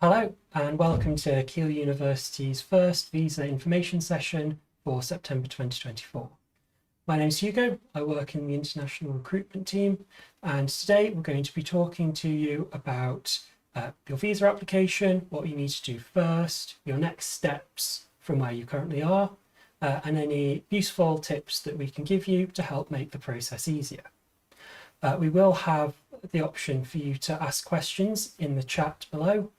Hello and welcome to Keele University's first visa information session for September 2024. My name is Hugo, I work in the international recruitment team, and today we're going to be talking to you about your visa application, what you need to do first, your next steps from where you currently are, and any useful tips that we can give you to help make the process easier. We will have the option for you to ask questions in the chat below.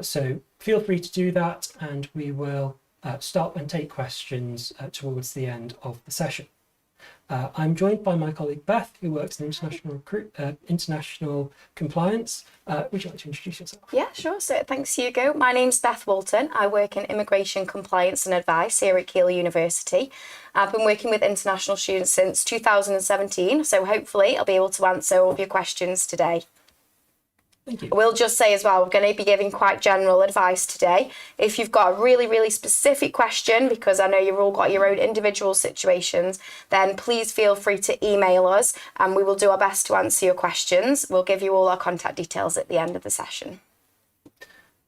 So feel free to do that, and we will stop and take questions towards the end of the session. I'm joined by my colleague Beth, who works in international compliance. Would you like to introduce yourself? Yeah, sure. So thanks, Hugo. My name's Beth Walton. I work in immigration compliance and advice here at Keele University. I've been working with international students since 2017, so hopefully I'll be able to answer all of your questions today. Thank you. We'll just say as well, we're going to be giving quite general advice today. If you've got a really specific question, because I know you've all got your own individual situations, then please feel free to email us and we will do our best to answer your questions. We'll give you all our contact details at the end of the session.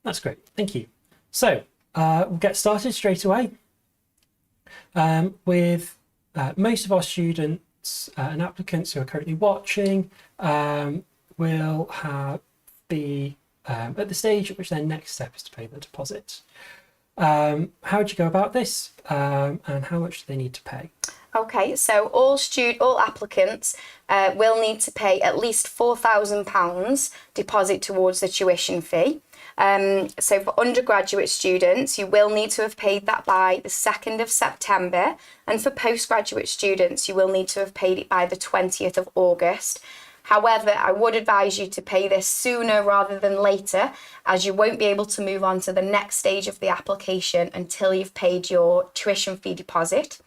That's great. Thank you. So we'll get started straight away with most of our students and applicants who are currently watching will be at the stage at which their next step is to pay the deposit. How would you go about this, and how much do they need to pay? Okay, so all applicants will need to pay at least £4,000 deposit towards the tuition fee. So for undergraduate students, you will need to have paid that by the 2nd of September, and for postgraduate students, you will need to have paid it by the 20th of August. However, I would advise you to pay this sooner rather than later, as you won't be able to move on to the next stage of the application until you've paid your tuition fee deposit.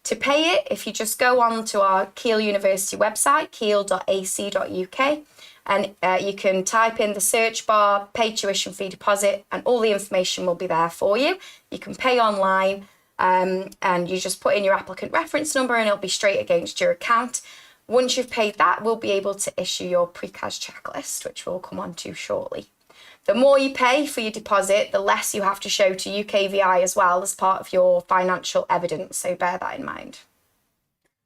To pay it, if you just go on to our Keele University website, keele.ac.uk, and you can type in the search bar, pay tuition fee deposit, and all the information will be there for you. You can pay online, and you just put in your applicant reference number and it'll be straight against your account. Once you've paid that, we'll be able to issue your pre-CAS checklist, which we'll come on to shortly. The more you pay for your deposit, the less you have to show to UKVI as well as part of your financial evidence, so bear that in mind.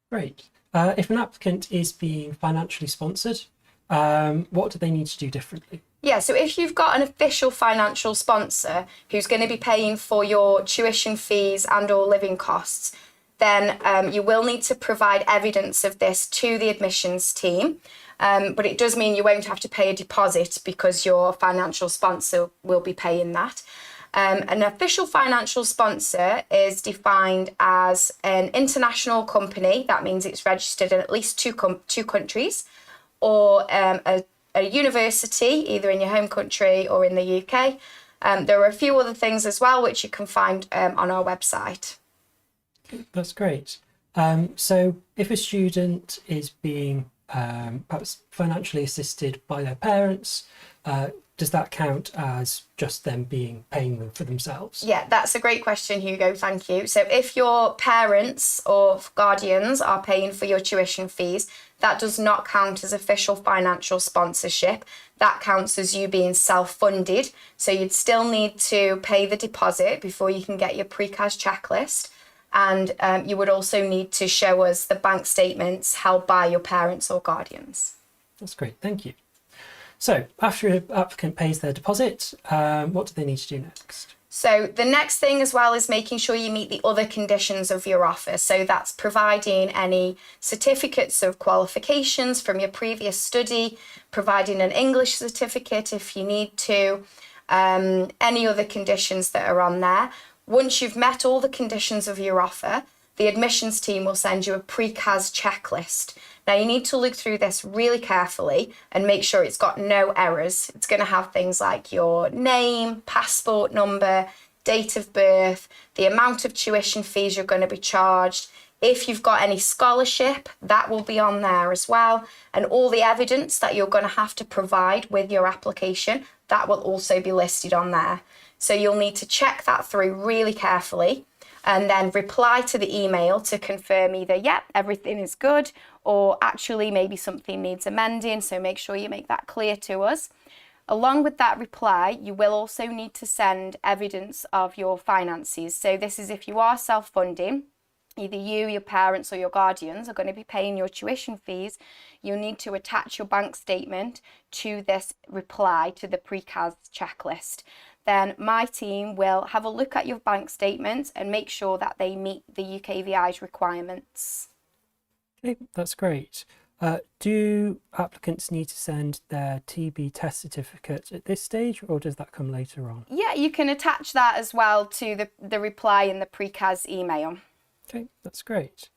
Great. If an applicant is being financially sponsored, what do they need to do differently? Yeah, so if you've got an official financial sponsor who's going to be paying for your tuition fees and or living costs, then you will need to provide evidence of this to the admissions team. But it does mean you won't have to pay a deposit because your financial sponsor will be paying that. An official financial sponsor is defined as an international company. That means it's registered in at least two countries, or a university, either in your home country or in the UK. There are a few other things as well, which you can find on our website. That's great. So if a student is being perhaps financially assisted by their parents, does that count as just them paying them for themselves? Yeah, that's a great question, Hugo. Thank you. So if your parents or guardians are paying for your tuition fees, that does not count as official financial sponsorship. That counts as you being self-funded. So you'd still need to pay the deposit before you can get your pre-CAS checklist. And you would also need to show us the bank statements held by your parents or guardians. That's great, thank you. So after an applicant pays their deposit, what do they need to do next? So the next thing as well is making sure you meet the other conditions of your offer. So that's providing any certificates of qualifications from your previous study, providing an English certificate if you need to, any other conditions that are on there. Once you've met all the conditions of your offer, the admissions team will send you a pre-CAS checklist. Now you need to look through this really carefully and make sure it's got no errors. It's going to have things like your name, passport number, date of birth, the amount of tuition fees you're going to be charged. If you've got any scholarship, that will be on there as well. And all the evidence that you're going to have to provide with your application, that will also be listed on there. So you'll need to check that through really carefully and then reply to the email to confirm either, yep, everything is good, or actually maybe something needs amending. So make sure you make that clear to us. Along with that reply, you will also need to send evidence of your finances. So this is if you are self-funding, either you, your parents or your guardians are going to be paying your tuition fees, you'll need to attach your bank statement to this reply to the pre-CAS checklist. Then my team will have a look at your bank statements and make sure that they meet the UKVI's requirements. Okay, that's great. Do applicants need to send their TB test certificate at this stage, or does that come later on? Yeah, you can attach that as well to the reply in the pre-CAS email. Okay, that's great.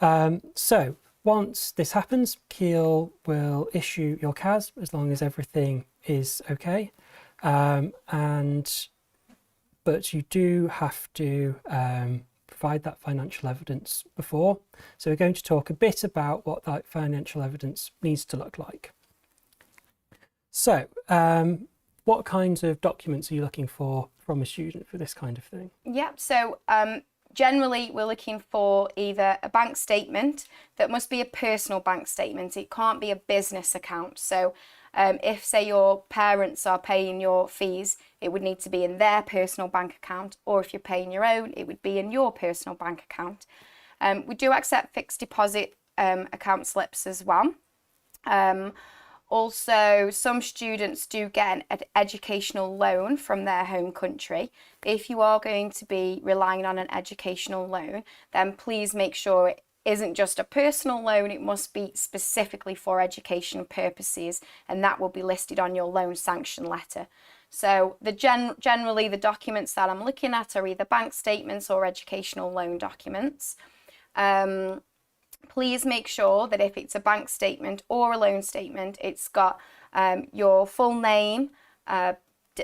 So once this happens, Keele will issue your CAS as long as everything is okay. But you do have to provide that financial evidence before. So we're going to talk a bit about what that financial evidence needs to look like. So what kinds of documents are you looking for from a student for this kind of thing? Yeah, so generally we're looking for either a bank statement that must be a personal bank statement. It can't be a business account. So if, say, your parents are paying your fees, it would need to be in their personal bank account, or if you're paying your own, it would be in your personal bank account. We do accept fixed deposit account slips as well. Also, some students do get an educational loan from their home country. If you are going to be relying on an educational loan, then please make sure it isn't just a personal loan, it must be specifically for education purposes, and that will be listed on your loan sanction letter. So generally the documents that I'm looking at are either bank statements or educational loan documents. Please make sure that if it's a bank statement or a loan statement, it's got your full name,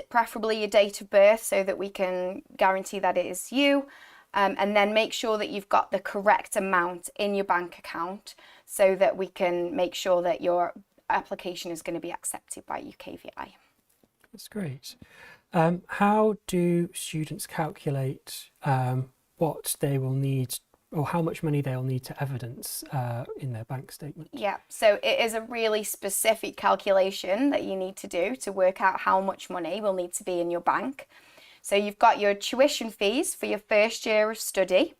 preferably your date of birth so that we can guarantee that it is you. And then make sure that you've got the correct amount in your bank account so that we can make sure that your application is going to be accepted by UKVI. That's great. How do students calculate what they will need, or how much money they'll need to evidence in their bank statement? Yeah, so it is a really specific calculation that you need to do to work out how much money will need to be in your bank. So you've got your tuition fees for your first year of study,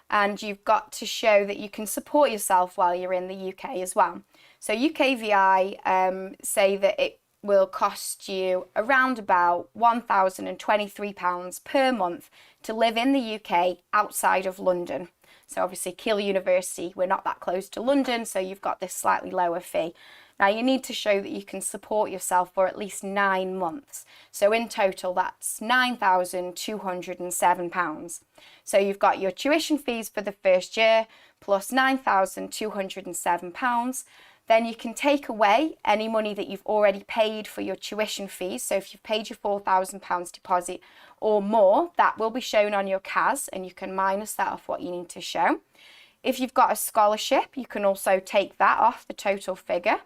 and you've got to show that you can support yourself while you're in the UK as well. So UKVI say that it will cost you around about £1,023 per month to live in the UK outside of London. So obviously Keele University, we're not that close to London, so you've got this slightly lower fee. Now you need to show that you can support yourself for at least 9 months. So in total, that's £9,207. So you've got your tuition fees for the first year plus £9,207. Then you can take away any money that you've already paid for your tuition fees. So if you've paid your £4,000 deposit or more, that will be shown on your CAS, and you can minus that off what you need to show. If you've got a scholarship, you can also take that off the total figure.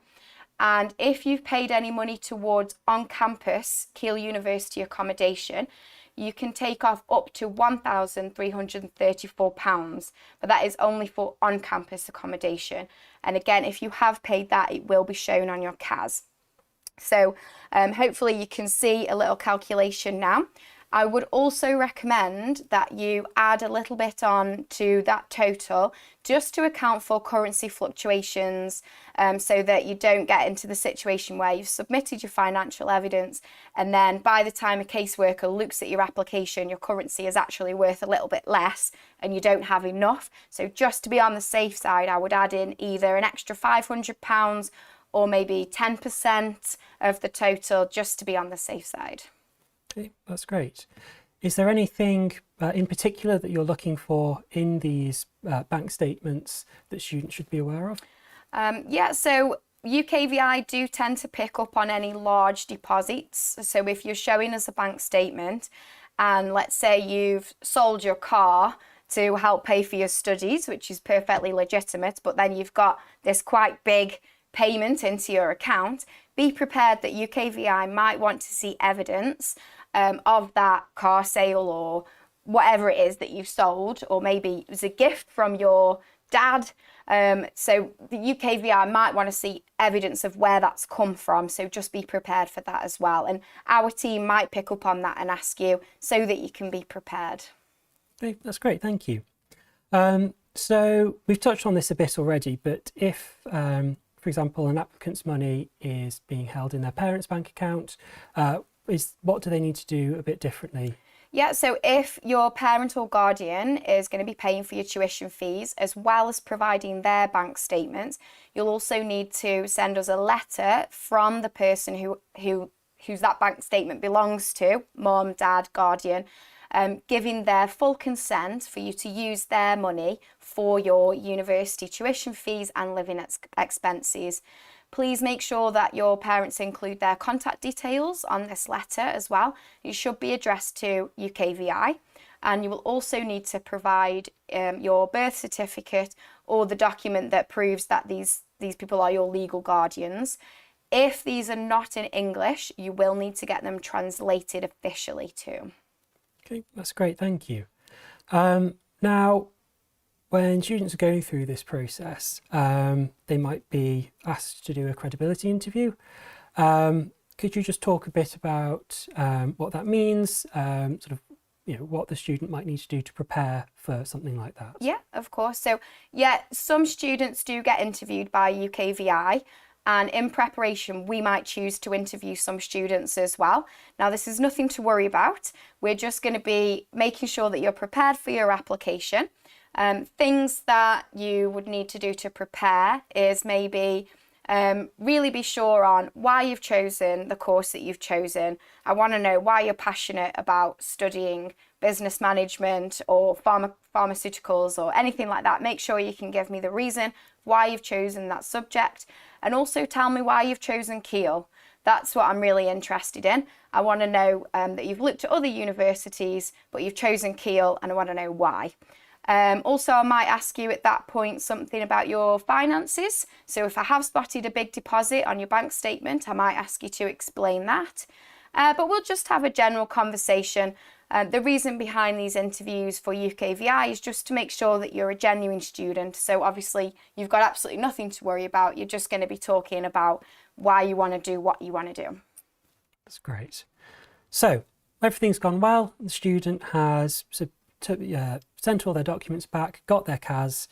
And if you've paid any money towards on-campus Keele University accommodation, you can take off up to £1,334, but that is only for on-campus accommodation. And again, if you have paid that, it will be shown on your CAS. So hopefully you can see a little calculation now. I would also recommend that you add a little bit on to that total just to account for currency fluctuations, so that you don't get into the situation where you've submitted your financial evidence and then by the time a caseworker looks at your application, your currency is actually worth a little bit less and you don't have enough. So just to be on the safe side, I would add in either an extra £500 or maybe 10% of the total just to be on the safe side. Okay, that's great. Is there anything in particular that you're looking for in these bank statements that students should be aware of? Yeah, so UKVI do tend to pick up on any large deposits. So if you're showing us a bank statement and let's say you've sold your car to help pay for your studies, which is perfectly legitimate, but then you've got this quite big payment into your account, be prepared that UKVI might want to see evidence of that car sale or whatever it is that you've sold, or maybe it was a gift from your dad So the UKVI might want to see evidence of where that's come from, so just be prepared for that as well. And our team might pick up on that and ask you so that you can be prepared. Okay, that's great, thank you. So we've touched on this a bit already, but if, for example, an applicant's money is being held in their parents' bank account, what do they need to do a bit differently? Yeah, so if your parent or guardian is going to be paying for your tuition fees as well as providing their bank statements, you'll also need to send us a letter from the person whose that bank statement belongs to, mum, dad, guardian, giving their full consent for you to use their money for your university tuition fees and living expenses. Please make sure that your parents include their contact details on this letter as well. It should be addressed to UKVI, and you will also need to provide your birth certificate or the document that proves that these people are your legal guardians. If these are not in English, you will need to get them translated officially too. Okay, that's great, thank you. Now, when students are going through this process, they might be asked to do a credibility interview. Could you just talk a bit about what that means, what the student might need to do to prepare for something like that? Yeah, of course. So yeah, some students do get interviewed by UKVI, and in preparation we might choose to interview some students as well. Now this is nothing to worry about. We're just going to be making sure that you're prepared for your application. Things that you would need to do to prepare is maybe really be sure on why you've chosen the course that you've chosen. I want to know why you're passionate about studying business management or pharmaceuticals or anything like that. Make sure you can give me the reason why you've chosen that subject, and also tell me why you've chosen Keele. That's what I'm really interested in. I want to know that you've looked at other universities, but you've chosen Keele, and I want to know why. Also, I might ask you at that point something about your finances. So if I have spotted a big deposit on your bank statement, I might ask you to explain that. But we'll just have a general conversation. The reason behind these interviews for UKVI is just to make sure that you're a genuine student. So obviously you've got absolutely nothing to worry about. You're just going to be talking about why you want to do what you want to do. That's great. So everything's gone well. The student has sent all their documents back, got their CAS,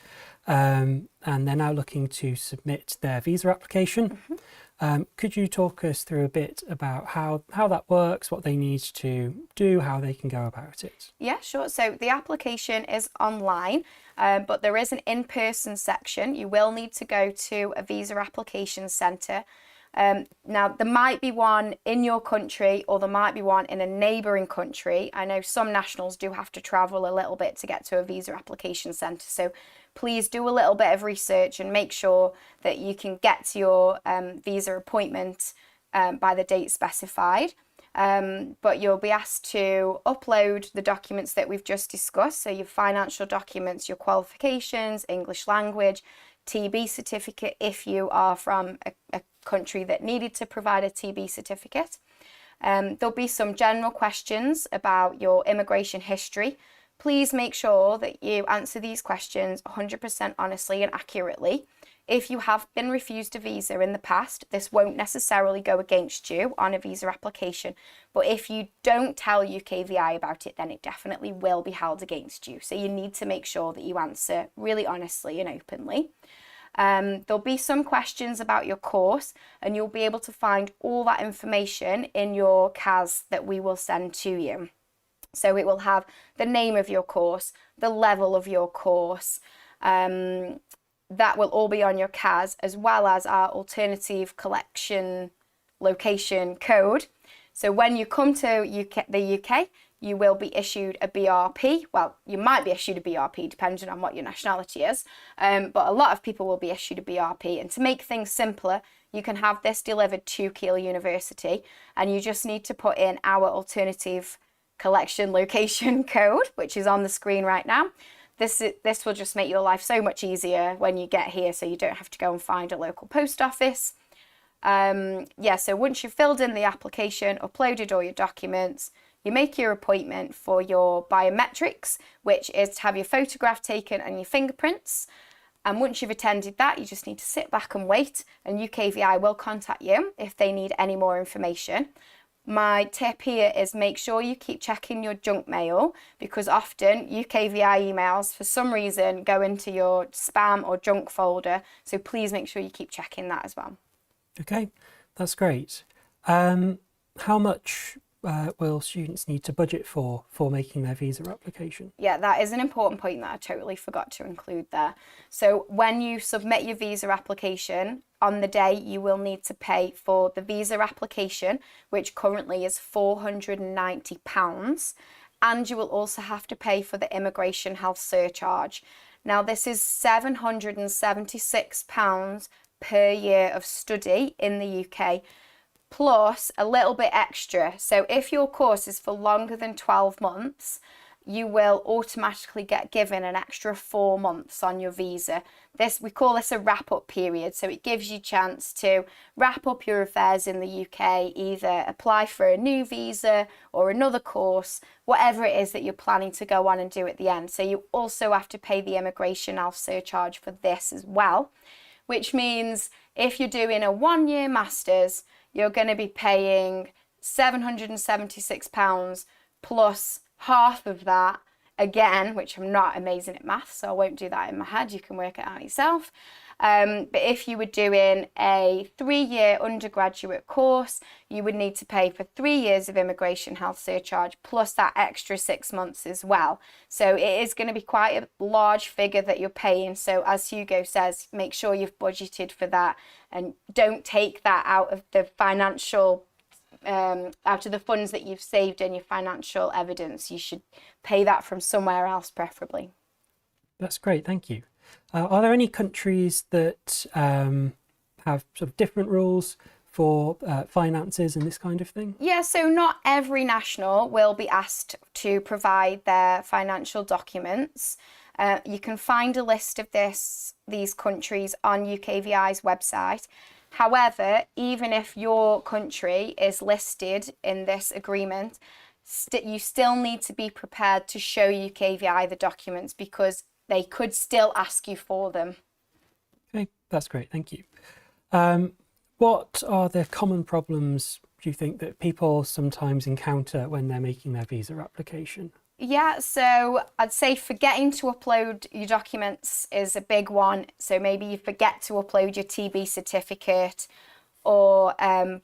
and they're now looking to submit their visa application. Mm-hmm. Could you talk us through a bit about how that works, what they need to do, how they can go about it? Yeah, sure. So the application is online, but there is an in-person section. You will need to go to a visa application centre. Now, there might be one in your country or there might be one in a neighbouring country. I know some nationals do have to travel a little bit to get to a visa application centre. So please do a little bit of research and make sure that you can get to your visa appointment by the date specified. But you'll be asked to upload the documents that we've just discussed. So your financial documents, your qualifications, English language, TB certificate if you are from a country that needed to provide a TB certificate. There'll be some general questions about your immigration history. Please make sure that you answer these questions 100% honestly and accurately. If you have been refused a visa in the past, this won't necessarily go against you on a visa application. But if you don't tell UKVI about it, then it definitely will be held against you. So you need to make sure that you answer really honestly and openly. There'll be some questions about your course, and you'll be able to find all that information in your CAS that we will send to you. So it will have the name of your course, the level of your course, that will all be on your CAS, as well as our alternative collection location code. So when you come to the UK, you will be issued a BRP. Well, you might be issued a BRP depending on what your nationality is, but a lot of people will be issued a BRP. And to make things simpler, you can have this delivered to Keele University, and you just need to put in our alternative collection location code, which is on the screen right now. This will just make your life so much easier when you get here, so you don't have to go and find a local post office. So once you've filled in the application, uploaded all your documents, you make your appointment for your biometrics, which is to have your photograph taken and your fingerprints. And once you've attended that, you just need to sit back and wait, and UKVI will contact you if they need any more information. My tip here is make sure you keep checking your junk mail, because often UKVI emails for some reason go into your spam or junk folder. So please make sure you keep checking that as well. Okay, that's great. How much will students need to budget for making their visa application? Yeah, that is an important point that I totally forgot to include there. So when you submit your visa application, on the day you will need to pay for the visa application, which currently is £490, and you will also have to pay for the immigration health surcharge. Now this is £776 per year of study in the UK, plus a little bit extra. So if your course is for longer than 12 months, you will automatically get given an extra 4 months on your visa. We call this a wrap-up period. So it gives you a chance to wrap up your affairs in the UK, either apply for a new visa or another course, whatever it is that you're planning to go on and do at the end. So you also have to pay the immigration health surcharge for this as well, which means if you're doing a 1-year master's, you're going to be paying £776 plus half of that again, which I'm not amazing at maths, so I won't do that in my head. You can work it out yourself. But if you were doing a 3-year undergraduate course, you would need to pay for 3 years of immigration health surcharge plus that extra 6 months as well. So it is going to be quite a large figure that you're paying. So as Hugo says, make sure you've budgeted for that and don't take that out of the financial out of the funds that you've saved in your financial evidence. You should pay that from somewhere else, preferably. That's great, thank you. Are there any countries that have sort of different rules for finances and this kind of thing? Yeah, so not every national will be asked to provide their financial documents. You can find a list of these countries on UKVI's website. However, even if your country is listed in this agreement, you still need to be prepared to show UKVI the documents, because they could still ask you for them. Okay, that's great, thank you. What are the common problems, do you think, that people sometimes encounter when they're making their visa application? Yeah, so I'd say forgetting to upload your documents is a big one. So maybe you forget to upload your TB certificate, or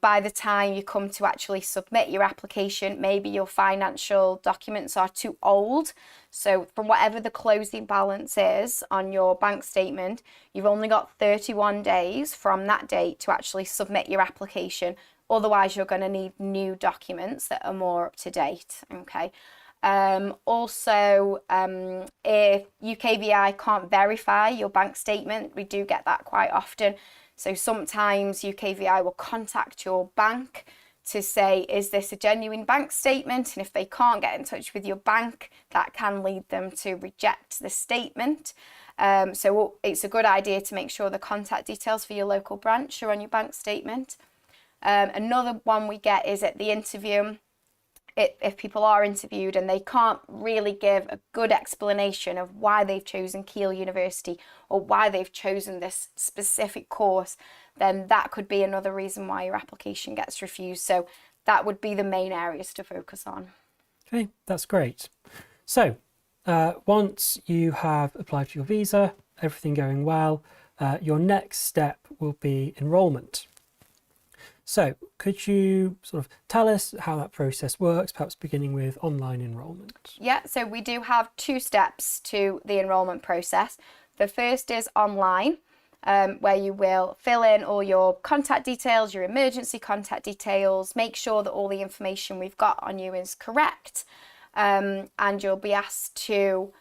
by the time you come to actually submit your application, maybe your financial documents are too old. So from whatever the closing balance is on your bank statement, you've only got 31 days from that date to actually submit your application. Otherwise, you're going to need new documents that are more up to date. Okay. Also, if UKVI can't verify your bank statement, we do get that quite often. So sometimes UKVI will contact your bank to say, is this a genuine bank statement? And if they can't get in touch with your bank, that can lead them to reject the statement. So it's a good idea to make sure the contact details for your local branch are on your bank statement. Another one we get is at the interview. If people are interviewed and they can't really give a good explanation of why they've chosen Keele University or why they've chosen this specific course, then that could be another reason why your application gets refused. So that would be the main areas to focus on. Okay, that's great. So once you have applied for your visa, everything going well, your next step will be enrolment. So could you sort of tell us how that process works, perhaps beginning with online enrolment? Yeah, so we do have 2 steps to the enrolment process. The first is online, where you will fill in all your contact details, your emergency contact details, make sure that all the information we've got on you is correct, and you'll be asked to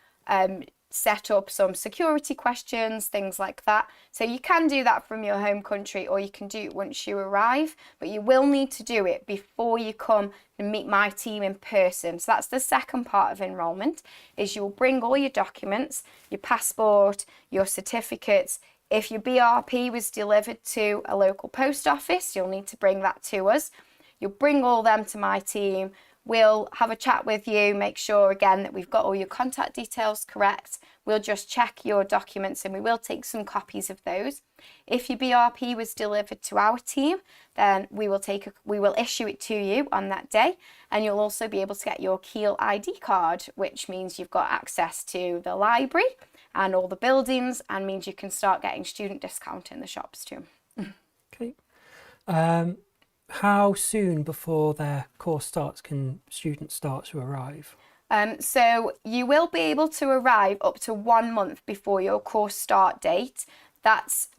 set up some security questions, things like that. So you can do that from your home country, or you can do it once you arrive, but you will need to do it before you come and meet my team in person. So that's the second part of enrolment, is you will bring all your documents, your passport, your certificates. If your BRP was delivered to a local post office, you'll need to bring that to us. You'll bring all them to my team. We'll have a chat with you, make sure again that we've got all your contact details correct. We'll just check your documents and we will take some copies of those. If your BRP was delivered to our team, then we will issue it to you on that day, and you'll also be able to get your Keele ID card, which means you've got access to the library and all the buildings, and means you can start getting student discount in the shops too. Okay. How soon before their course starts can students start to arrive? So you will be able to arrive up to 1 month before your course start date. That's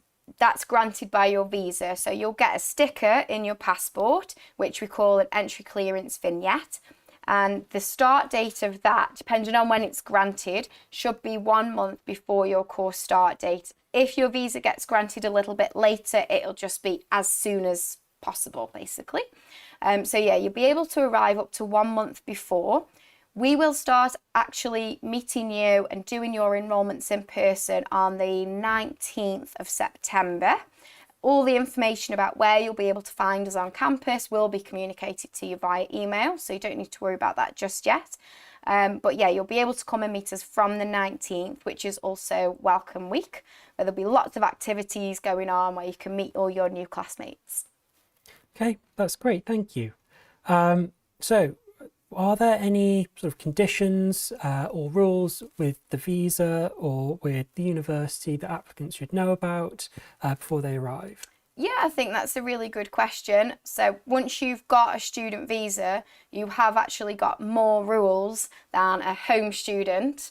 granted by your visa. So you'll get a sticker in your passport, which we call an entry clearance vignette. And the start date of that, depending on when it's granted, should be 1 month before your course start date. If your visa gets granted a little bit later, it'll just be as soon as possible, basically. So yeah, you'll be able to arrive up to 1 month before. We will start actually meeting you and doing your enrolments in person on the 19th of September. All the information about where you'll be able to find us on campus will be communicated to you via email, so you don't need to worry about that just yet. But yeah, you'll be able to come and meet us from the 19th, which is also Welcome Week, where there'll be lots of activities going on where you can meet all your new classmates. Okay, that's great, thank you. So, are there any sort of conditions or rules with the visa or with the university that applicants should know about before they arrive? Yeah, I think that's a really good question. So once you've got a student visa, you have actually got more rules than a home student.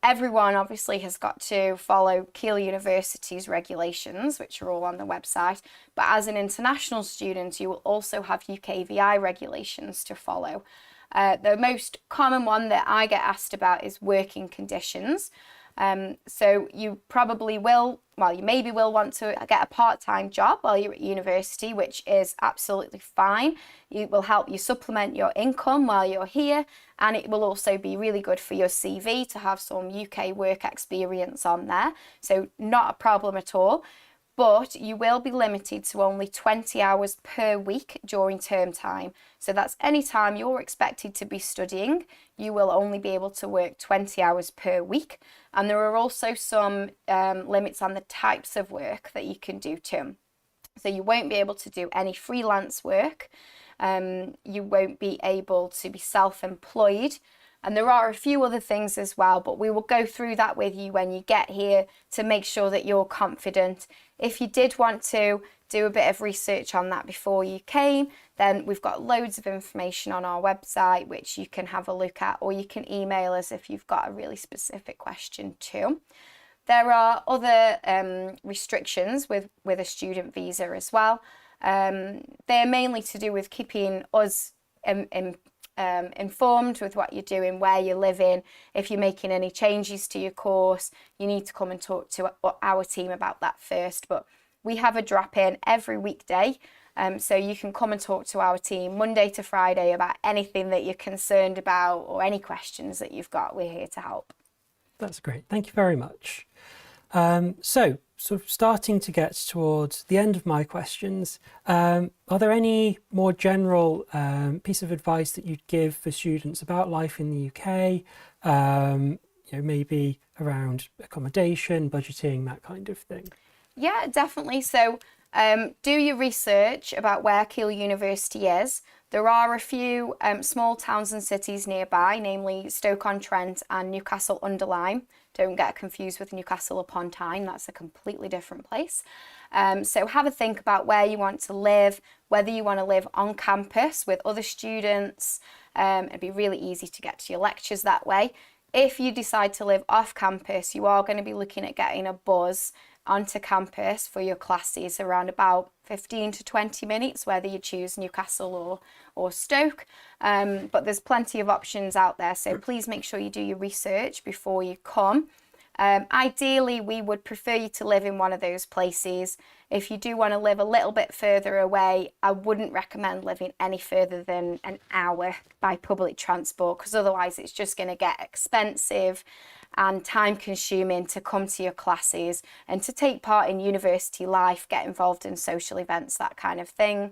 Everyone obviously has got to follow Keele University's regulations, which are all on the website. But as an international student, you will also have UKVI regulations to follow. The most common one that I get asked about is working conditions. So you probably will, you maybe will want to get a part-time job while you're at university, which is absolutely fine. It will help you supplement your income while you're here, and it will also be really good for your CV to have some UK work experience on there. So not a problem at all. But you will be limited to only 20 hours per week during term time. So that's any time you're expected to be studying, you will only be able to work 20 hours per week. And there are also some limits on the types of work that you can do too. So you won't be able to do any freelance work. You won't be able to be self-employed. And there are a few other things as well, but we will go through that with you when you get here to make sure that you're confident. If you did want to do a bit of research on that before you came, then we've got loads of information on our website which you can have a look at, or you can email us if you've got a really specific question too. There are other restrictions with a student visa as well. They're mainly to do with keeping us informed with what you're doing, where you're living. If you're making any changes to your course, you need to come and talk to our team about that first. But we have a drop-in every weekday, so you can come and talk to our team Monday to Friday about anything that you're concerned about or any questions that you've got. We're here to help. That's great, thank you very much. So sort of starting to get towards the end of my questions, are there any more general piece of advice that you'd give for students about life in the UK, maybe around accommodation, budgeting, that kind of thing? Yeah, definitely. So do your research about where Keele University is. There are a few small towns and cities nearby, namely Stoke-on-Trent and Newcastle-under-Lyme. Don't get confused with Newcastle-upon-Tyne, that's a completely different place. So have a think about where you want to live, whether you want to live on campus with other students. It'd be really easy to get to your lectures that way. If you decide to live off campus, you are going to be looking at getting a bus onto campus for your classes around about 15 to 20 minutes, whether you choose Newcastle or Stoke. But there's plenty of options out there, so please make sure you do your research before you come. Ideally, we would prefer you to live in one of those places. If you do want to live a little bit further away, I wouldn't recommend living any further than an hour by public transport, because otherwise it's just going to get expensive and time consuming to come to your classes and to take part in university life, get involved in social events, that kind of thing.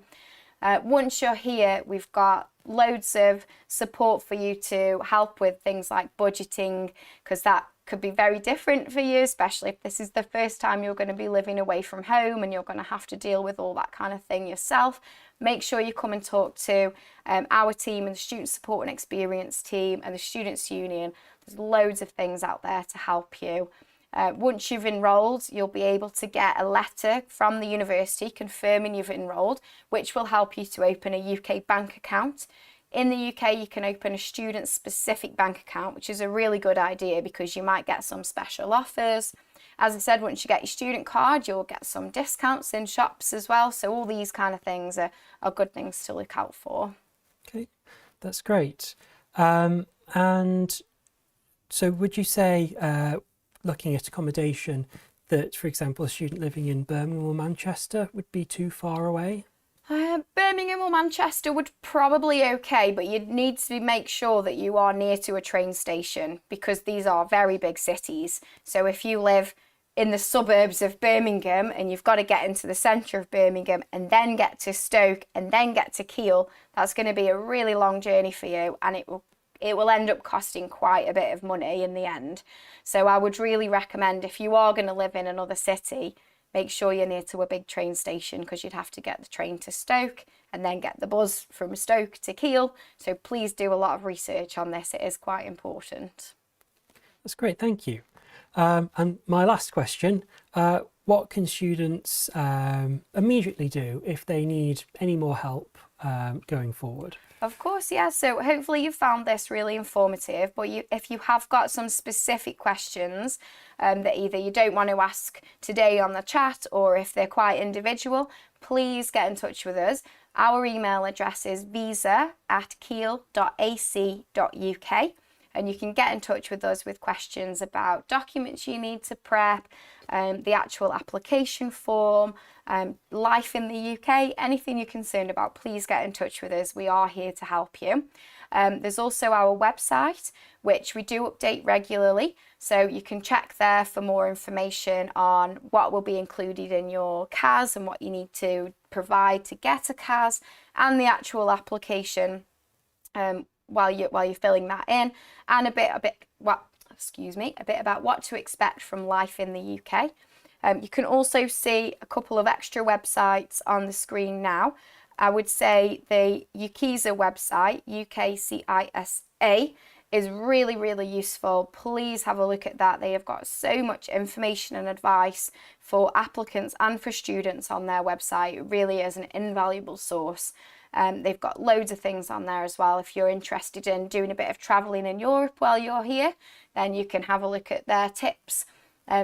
Once you're here, we've got loads of support for you to help with things like budgeting, because that could be very different for you, especially if this is the first time you're going to be living away from home and you're going to have to deal with all that kind of thing yourself. Make sure you come and talk to our team and the Student Support and Experience team and the Students' Union. There's loads of things out there to help you. Once you've enrolled, you'll be able to get a letter from the university confirming you've enrolled, which will help you to open a UK bank account. In the UK, you can open a student-specific bank account, which is a really good idea because you might get some special offers. As I said, once you get your student card, you'll get some discounts in shops as well. So all these kind of things are good things to look out for. Okay, that's great. And so would you say, looking at accommodation, that, for example, a student living in Birmingham or Manchester would be too far away? Birmingham or Manchester would probably okay, but you'd need to make sure that you are near to a train station because these are very big cities. So if you live in the suburbs of Birmingham and you've got to get into the centre of Birmingham and then get to Stoke and then get to Keele, that's going to be a really long journey for you, and it will end up costing quite a bit of money in the end. So I would really recommend, if you are going to live in another city, make sure you're near to a big train station because you'd have to get the train to Stoke and then get the bus from Stoke to Keele. So please do a lot of research on this. It is quite important. That's great, thank you. And my last question, what can students immediately do if they need any more help going forward? Of course, yeah. So hopefully you found this really informative, but if you have got some specific questions that either you don't want to ask today on the chat or if they're quite individual, please get in touch with us. Our email address is visa@keele.ac.uk, and you can get in touch with us with questions about documents you need to prep, the actual application form, life in the UK, anything you're concerned about, please get in touch with us. We are here to help you. There's also our website, which we do update regularly. So you can check there for more information on what will be included in your CAS and what you need to provide to get a CAS and the actual application while you're filling that in, and a bit about what to expect from life in the UK. You can also see a couple of extra websites on the screen now. I would say the UKCISA website, UKCISA, is really, really useful. Please have a look at that. They have got so much information and advice for applicants and for students on their website. It really is an invaluable source. They've got loads of things on there as well. If you're interested in doing a bit of travelling in Europe while you're here, then you can have a look at their tips.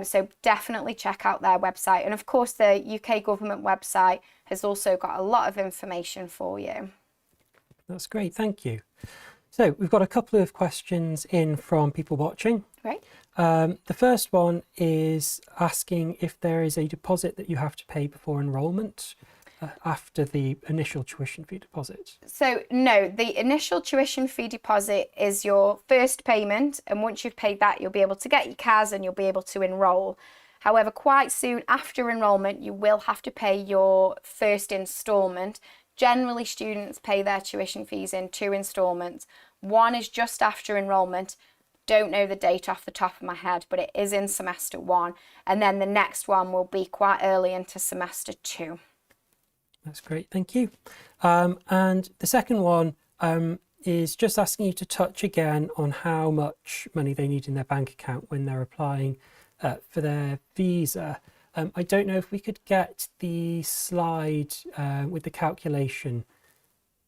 So definitely check out their website. And of course, the UK government website has also got a lot of information for you. That's great, thank you. So we've got a couple of questions in from people watching. Right. The first one is asking if there is a deposit that you have to pay before enrolment after the initial tuition fee deposit. So no, the initial tuition fee deposit is your first payment, and once you've paid that, you'll be able to get your CAS and you'll be able to enrol. However, quite soon after enrolment, you will have to pay your first instalment. Generally, students pay their tuition fees in 2 instalments. One is just after enrolment. Don't know the date off the top of my head, but it is in semester 1. And then the next one will be quite early into semester 2. That's great, thank you. And the second one is just asking you to touch again on how much money they need in their bank account when they're applying for their visa. I don't know if we could get the slide with the calculation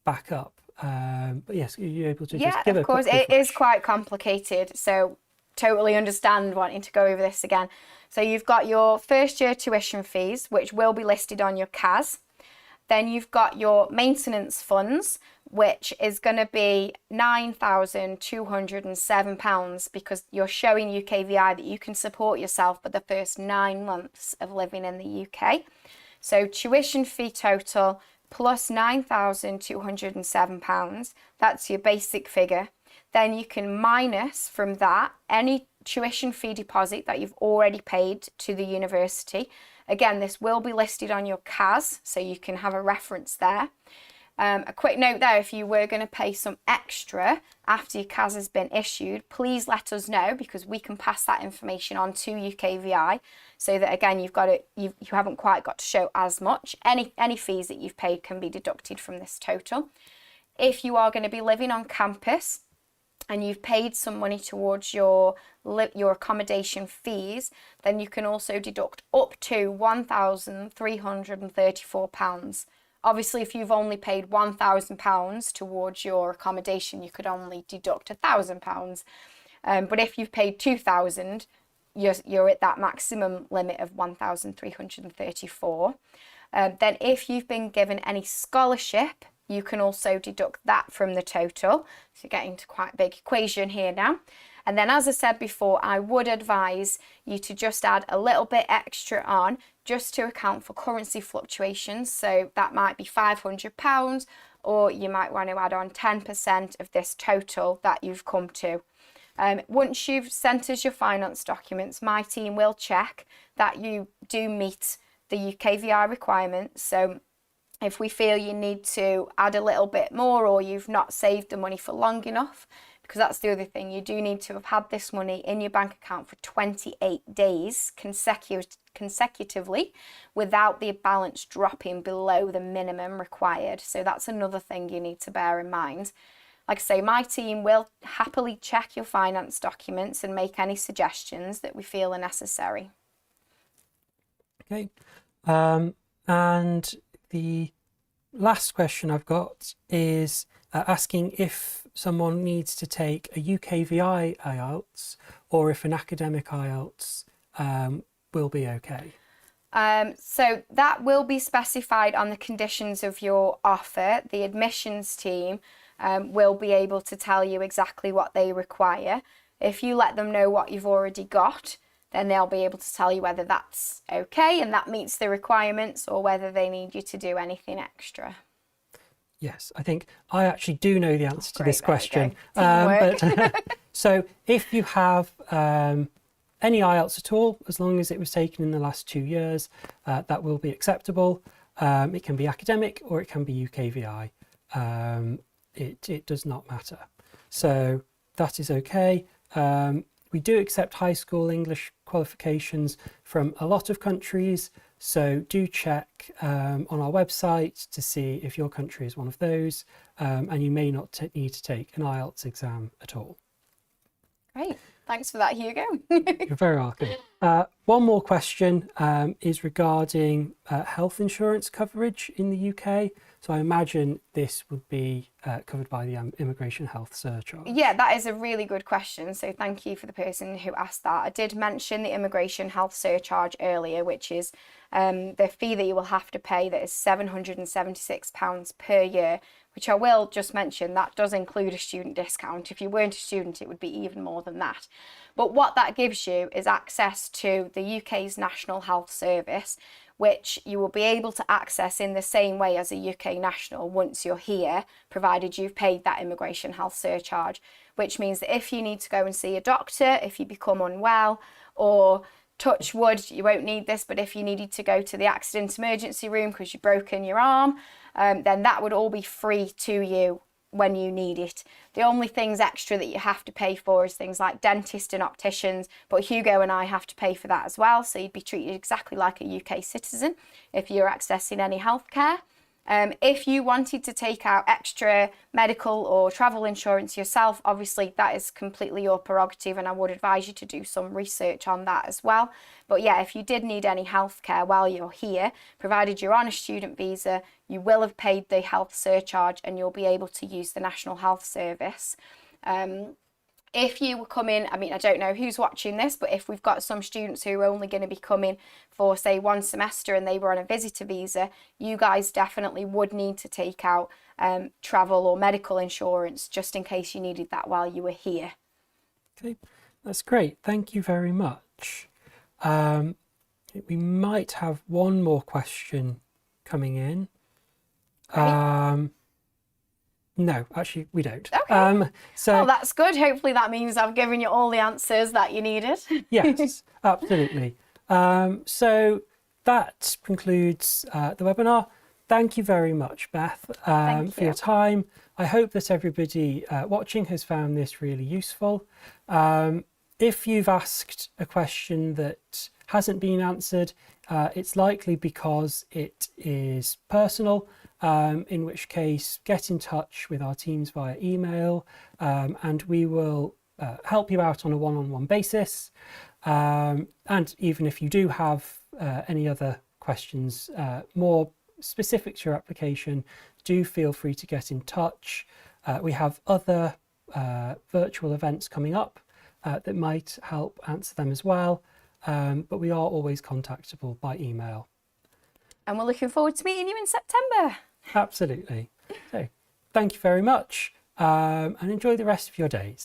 back up. But yes, are you able to just give a quick refresh? Yeah, of course, it is quite complicated, so totally understand wanting to go over this again. So you've got your first year tuition fees, which will be listed on your CAS. Then you've got your maintenance funds, which is going to be £9,207 because you're showing UKVI that you can support yourself for the first 9 months of living in the UK. So tuition fee total plus £9,207, that's your basic figure. Then you can minus from that any tuition fee deposit that you've already paid to the university. Again, this will be listed on your CAS, so you can have a reference there. A quick note there, if you were going to pay some extra after your CAS has been issued, please let us know, because we can pass that information on to UKVI, so that again you haven't quite got to show as much. Any fees that you've paid can be deducted from this total. If you are going to be living on campus and you've paid some money towards your accommodation fees, then you can also deduct up to £1,334. Obviously, if you've only paid £1,000 towards your accommodation, you could only deduct £1,000. But if you've paid £2,000, you're at that maximum limit of £1,334. Then if you've been given any scholarship, you can also deduct that from the total. So you're getting to quite a big equation here now. And then, as I said before, I would advise you to just add a little bit extra on, just to account for currency fluctuations. So that might be £500, or you might want to add on 10% of this total that you've come to. Once you've sent us your finance documents, my team will check that you do meet the UKVI requirements. So if we feel you need to add a little bit more, or you've not saved the money for long enough, because that's the other thing, you do need to have had this money in your bank account for 28 days consecutively without the balance dropping below the minimum required. So that's another thing you need to bear in mind. Like I say, my team will happily check your finance documents and make any suggestions that we feel are necessary. Okay. And the last question I've got is asking if someone needs to take a UKVI IELTS or if an academic IELTS will be okay. So that will be specified on the conditions of your offer. The admissions team will be able to tell you exactly what they require. If you let them know what you've already got, then they'll be able to tell you whether that's okay and that meets the requirements, or whether they need you to do anything extra. Yes, I think I actually do know the answer to this question. But so if you have any IELTS at all, as long as it was taken in the last 2 years, that will be acceptable. It can be academic or it can be UKVI. It does not matter. So that is okay. We do accept high school English qualifications from a lot of countries. So do check on our website to see if your country is one of those, and you may not need to take an IELTS exam at all. Great, thanks for that, Hugo. You're very welcome. One more question is regarding health insurance coverage in the UK. So I imagine this would be covered by the immigration health surcharge. Yeah, that is a really good question. So thank you for the person who asked that. I did mention the immigration health surcharge earlier, which is the fee that you will have to pay, that is £776 per year, which I will just mention that does include a student discount. If you weren't a student, it would be even more than that. But what that gives you is access to the UK's National Health Service, which you will be able to access in the same way as a UK national once you're here, provided you've paid that immigration health surcharge, which means that if you need to go and see a doctor, if you become unwell, or touch wood, you won't need this, but if you needed to go to the accident emergency room because you've broken your arm, then that would all be free to you when you need it. The only things extra that you have to pay for is things like dentists and opticians, but Hugo and I have to pay for that as well, so you'd be treated exactly like a UK citizen if you're accessing any healthcare. If you wanted to take out extra medical or travel insurance yourself, obviously that is completely your prerogative, and I would advise you to do some research on that as well. But yeah, if you did need any healthcare while you're here, provided you're on a student visa, you will have paid the health surcharge and you'll be able to use the National Health Service. If you were coming, I mean, I don't know who's watching this, but if we've got some students who are only going to be coming for, say, 1 semester and they were on a visitor visa, you guys definitely would need to take out travel or medical insurance just in case you needed that while you were here. Okay, that's great. Thank you very much. We might have one more question coming in. No, actually, we don't. Okay. So that's good. Hopefully that means I've given you all the answers that you needed. Yes, absolutely. So that concludes the webinar. Thank you very much, Beth, Thank for you. your time. I hope that everybody watching has found this really useful. If you've asked a question that hasn't been answered, it's likely because it is personal, in which case get in touch with our teams via email, and we will help you out on a one-on-one basis. And even if you do have any other questions more specific to your application, do feel free to get in touch. We have other virtual events coming up that might help answer them as well, but we are always contactable by email. And we're looking forward to meeting you in September. Absolutely. So thank you very much, and enjoy the rest of your days.